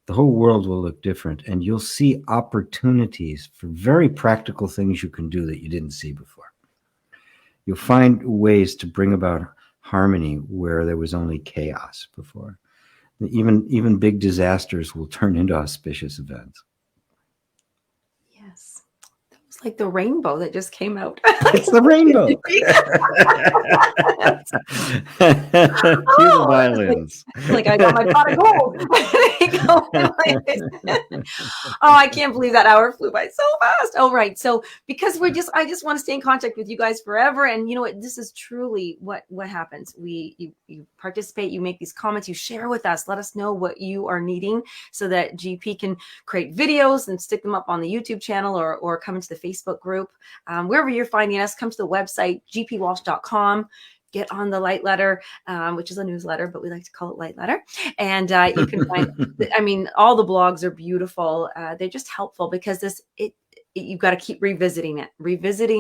The whole world will look different, and you'll see opportunities for very practical things you can do that you didn't see before. You'll find ways to bring about harmony where there was only chaos before. Even big disasters will turn into auspicious events. Yes. That was like the rainbow that just came out. It's the rainbow. Cue the violins. Like I got my pot of gold. Oh, I can't believe that hour flew by so fast. Oh, right. So because I just want to stay in contact with you guys forever. And you know what, this is truly what happens. You participate, you make these comments, you share with us, let us know what you are needing so that GP can create videos and stick them up on the YouTube channel or come into the Facebook group. Wherever you're finding us, come to the website, gpwalsh.com. Get on the Light Letter, which is a newsletter, but we like to call it Light Letter. And you can find, all the blogs are beautiful. They're just helpful because you've got to keep revisiting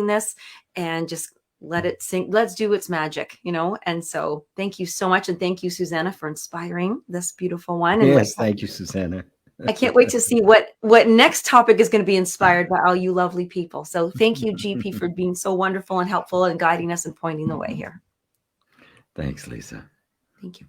this and just let it sink. Let's do its magic, And so thank you so much. And thank you, Susanna, for inspiring this beautiful one. And yes, thank you, Susanna. I can't wait to see what next topic is going to be inspired by all you lovely people. So thank you, GP, for being so wonderful and helpful and guiding us and pointing the way here. Thanks, Lisa. Thank you.